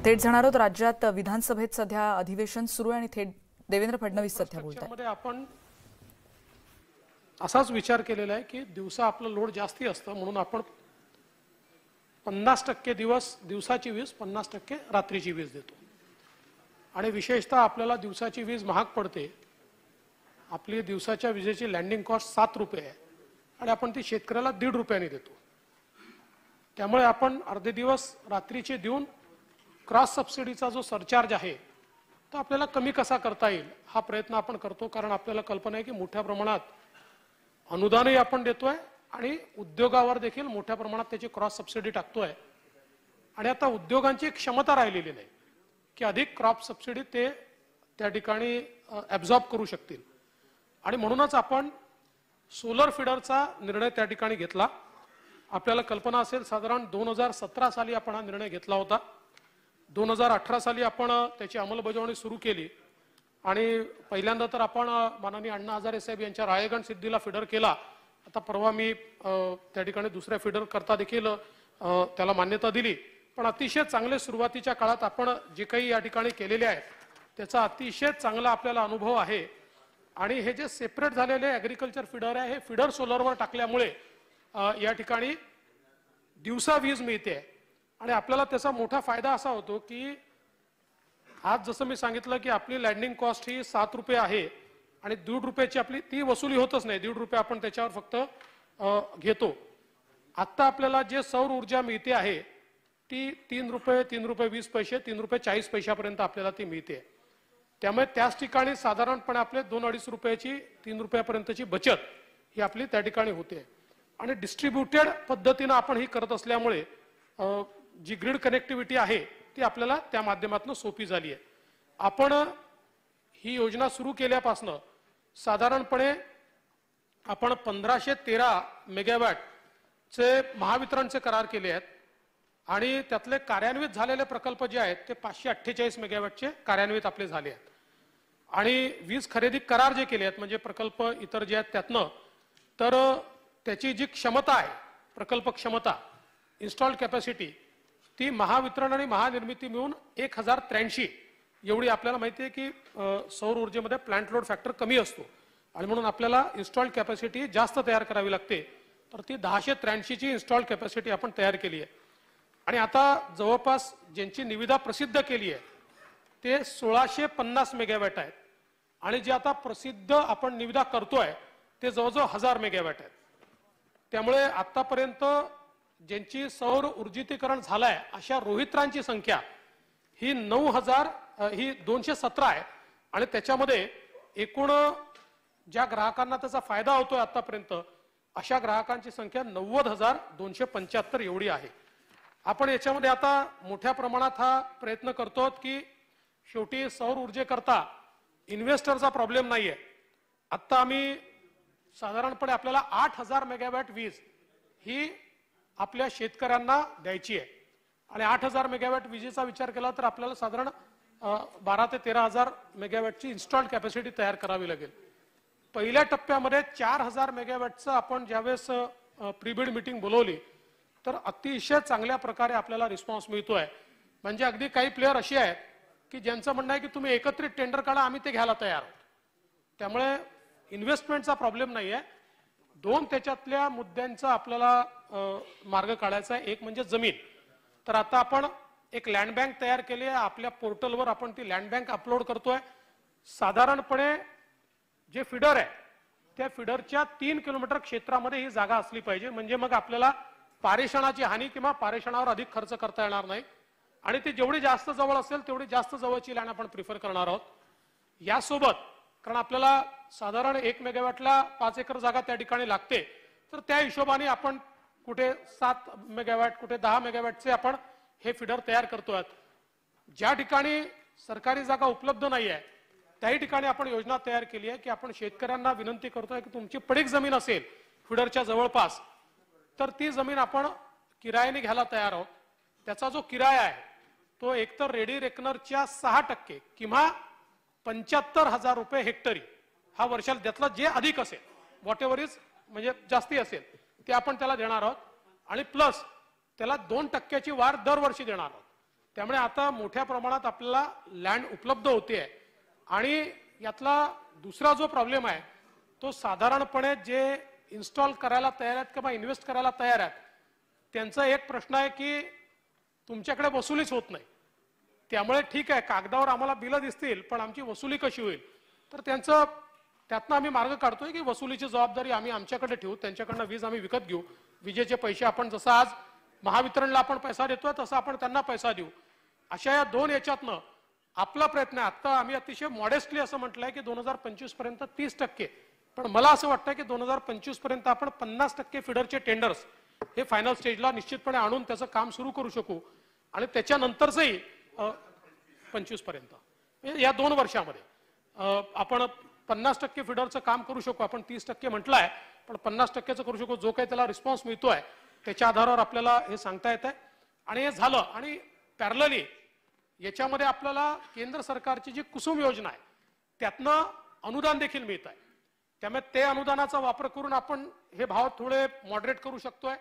थेट जाणार आहोत राज्यात विधानसभेत सध्या अधिवेशन सुरू आहे आणि थेट देवेंद्र फडणवीस सध्या बोलतात। आपण असाच विचार केलेला आहे की दिवसा आपलं लोड जास्ती असतं म्हणून आपण 50% दिवसाची वीज 50% रात्रीची वीज देतो आणि विशेषतः आपल्याला दिवसाची वीज महाग पडते। आपली दिवसाच्या विजेची लँडिंग कॉस्ट 7 रुपये आहे आणि आपण ती शेतकऱ्याला 1.5 रुपयांनी देतो। त्यामुळे आपण अर्धे दिवस रात्रीचे देऊन क्रॉस सबसिडीचा जो सरचार्ज आहे तो आपल्याला कमी कसा करता येईल हा प्रयत्न आपण करतो। कारण आपल्याला कल्पना आहे की मोठ्या प्रमाणात अनुदानही आपण देतोय आणि उद्योगावर देखील मोठ्या प्रमाणात त्याची क्रॉस सबसिडी टाकतोय आणि आता उद्योगांची क्षमता राहिलेली नाही की अधिक क्रॉप सबसिडी ते त्या ठिकाणी ॲब्झॉर्ब करू शकतील आणि म्हणूनच आपण सोलर फीडरचा निर्णय त्या ठिकाणी घेतला। आपल्याला कल्पना असेल साधारण 2017 साली आपण हा निर्णय घेतला होता। 2018 साली आपण त्याची अंमलबजावणी सुरू केली आणि पहिल्यांदा तर आपण माननीय अण्णा हजारे साहेब यांच्या राळेगण सिद्धीला फीडर केला। आता परवा मी त्या ठिकाणी दुसऱ्या फीडर करता देखील त्याला मान्यता दिली। पण अतिशय चांगले सुरुवातीच्या काळात आपण जे काही या ठिकाणी केलेले आहे त्याचा अतिशय चांगला आपल्याला अनुभव आहे आणि हे जे सेपरेट झालेले ॲग्रिकल्चर फीडर आहे हे फीडर सोलरवर टाकल्यामुळे या ठिकाणी दिवसा वीज मिळते आणि आपल्याला त्याचा मोठा फायदा असा होतो की आज जसं मी सांगितलं की आपली लँडिंग कॉस्ट ही 7 रुपये आहे आणि 1.5 रुपयाची आपली ती वसुली होतच नाही। 1.5 रुपये आपण त्याच्यावर फक्त घेतो। आता आपल्याला जे सौर ऊर्जा मिळते आहे ती 3 रुपये 20 पैसे 3 रुपये 40 पैशापर्यंत आपल्याला ती मिळते। त्यामुळे त्याच ठिकाणी साधारणपणे आपले 2-2.5 रुपयाची 3 रुपयापर्यंतची बचत ही आपली त्या ठिकाणी होते आणि डिस्ट्रीब्युटेड पद्धतीने आपण ही करत असल्यामुळे जी ग्रिड कनेक्टिव्हिटी आहे ती आपल्याला त्या माध्यमातून सोपी झाली आहे। आपण ही योजना सुरू केल्यापासून साधारणपणे आपण 1513 मेगावॅटचे महावितरणचे करार केले आहेत आणि त्यातले कार्यान्वित झालेले प्रकल्प जे आहेत ते 548 मेगावॅटचे कार्यान्वित आपले झाले आहेत आणि वीज खरेदी करार जे केले आहेत म्हणजे प्रकल्प इतर जे आहेत त्यातनं तर त्याची जी क्षमता आहे प्रकल्प क्षमता इन्स्टॉल्ड कॅपॅसिटी ती महावितरण आणि महानिर्मिती मिळून 1083 एवढी आपल्याला माहिती आहे की सौर ऊर्जेमध्ये प्लांट लोड फॅक्टर कमी असतो आणि म्हणून आपल्याला इन्स्टॉल्ड कॅपॅसिटी जास्त तयार करावी लागते। तर ती 1083 ची इन्स्टॉल्ड कॅपॅसिटी आपण तयार केली आहे आणि आता जवळपास ज्यांची निविदा प्रसिद्ध केली आहे ते 1650 मेगावॅट आहेत आणि जे आता प्रसिद्ध आपण निविदा करतोय ते जवळजवळ 1000 मेगावॅट आहेत। त्यामुळे आतापर्यंत ज्यांची सौर ऊर्जितीकरण झालंय अशा रोहित्रांची संख्या ही 217 आहे आणि त्याच्यामध्ये एकूण ज्या ग्राहकांना त्याचा फायदा होतोय आतापर्यंत अशा ग्राहकांची संख्या 90,275 एवढी आहे। आपण याच्यामध्ये आता मोठ्या प्रमाणात हा प्रयत्न करतो की शेवटी सौर ऊर्जेकरता इन्व्हेस्टरचा प्रॉब्लेम नाहीये। आता आम्ही साधारणपणे आपल्याला 8000 मेगावॅट वीज ही आपल्या शेतकऱ्यांना द्यायची आहे आणि 8000 मेगावॅट विजेचा विचार केला तर आपल्याला साधारण 12 ते 13,000 मेगावॅटची इन्स्टॉल्ड कॅपॅसिटी तयार करावी लागेल। पहिल्या टप्प्यामध्ये 4000 मेगावॅटचं आपण ज्यावेळेस प्रीबिड मीटिंग बोलवली तर अतिशय चांगल्या प्रकारे आपल्याला रिस्पॉन्स मिळतोय। म्हणजे अगदी काही प्लेयर असे आहेत की ज्यांचं म्हणणं आहे की तुम्ही एकत्रित टेंडर काढा आम्ही ते घ्यायला तयार आहोत। त्यामुळे इन्व्हेस्टमेंटचा प्रॉब्लेम नाही आहे। दोन त्याच्यातल्या मुद्द्यांचा आपल्याला मार्ग काढायचा आहे। एक म्हणजे जमीन। तर आता आपण एक लँड बँक तयार केली आहे आपल्या पोर्टलवर आपण ती लँड बँक अपलोड करतोय। साधारणपणे जे फीडर आहे त्या फीडरच्या 3 किलोमीटर क्षेत्रामध्ये ही जागा असली पाहिजे म्हणजे मग आपल्याला पारेषणाची हानी किंवा पारेषणावर अधिक खर्च करता येणार नाही आणि ती जेवढी जास्त जवळ असेल तेवढी जास्त जवळची लँड आपण प्रिफर करणार आहोत। यासोबत कारण आपल्याला साधारण 1 मेगावॅटला 5 एकर जागा त्या ठिकाणी लागते तर त्या हिशोबाने आपण कुठे 7 मेगावॅट कुठे 10 मेगावॅटचे आपण हे फीडर तयार करतोय। ज्या ठिकाणी सरकारी जागा उपलब्ध नाही आहे त्याही ठिकाणी आपण योजना तयार केली आहे की आपण शेतकऱ्यांना विनंती करतोय की तुमची पडीक जमीन असेल फीडरच्या जवळपास तर ती जमीन आपण किरायाने घ्यायला तयार आहोत। त्याचा जो किराया आहे तो एकतर रेडी रेकनरच्या 6% किंवा 75,000 रुपये हेक्टरी हा वर्षाला त्यातला जे अधिक असेल व्हॉट एव्हर इज म्हणजे जास्ती असेल ते आपण त्याला देणार आहोत आणि प्लस त्याला 2% वाढ दरवर्षी देणार आहोत। त्यामुळे आता मोठ्या प्रमाणात आपल्याला लँड उपलब्ध होते आहे आणि यातला दुसरा जो प्रॉब्लेम आहे तो साधारणपणे जे इन्स्टॉल करायला तयार आहेत किंवा इन्व्हेस्ट करायला तयार आहेत त्यांचा एक प्रश्न आहे की तुमच्याकडे वसुलीच होत नाही. त्यामुळे ठीक आहे कागदावर आम्हाला बिलं दिसतील पण आमची वसुली कशी होईल. तर त्यातनं आम्ही मार्ग काढतोय की वसुलीची जबाबदारी आम्ही आमच्याकडे ठेवू, त्यांच्याकडनं वीज आम्ही विकत घेऊ. विजेचे पैसे आपण जसं आज महावितरणला आपण पैसा देतोय तसं आपण त्यांना पैसा देऊ. अशा या दोन याच्यातनं आपला प्रयत्न आहे. आता आम्ही अतिशय मॉडेस्टली असं म्हटलंय की 2025 पर्यंत 30%, पण मला असं वाटतं की 2025 पर्यंत आपण 50% फिडरचे टेंडर्स हे फायनल स्टेजला निश्चितपणे आणून त्याचं काम सुरू करू शकू आणि त्याच्यानंतरचंही 25 पर्यंत या 2 वर्षामध्ये आपण 50% फिडरचं काम करू शकू. आपण 30% म्हटलंय पण 50%चं करू शकू. जो काही त्याला रिस्पॉन्स मिळतोय त्याच्या आधारावर आपल्याला हे सांगता येत आहे आणि हे झालं. आणि पॅरलली याच्यामध्ये आपल्याला केंद्र सरकारची जी कुसुम योजना आहे त्यातनं अनुदान देखील मिळत आहे. त्यामुळे ते अनुदानाचा वापर करून आपण हे भाव थोडे मॉडरेट करू शकतोय.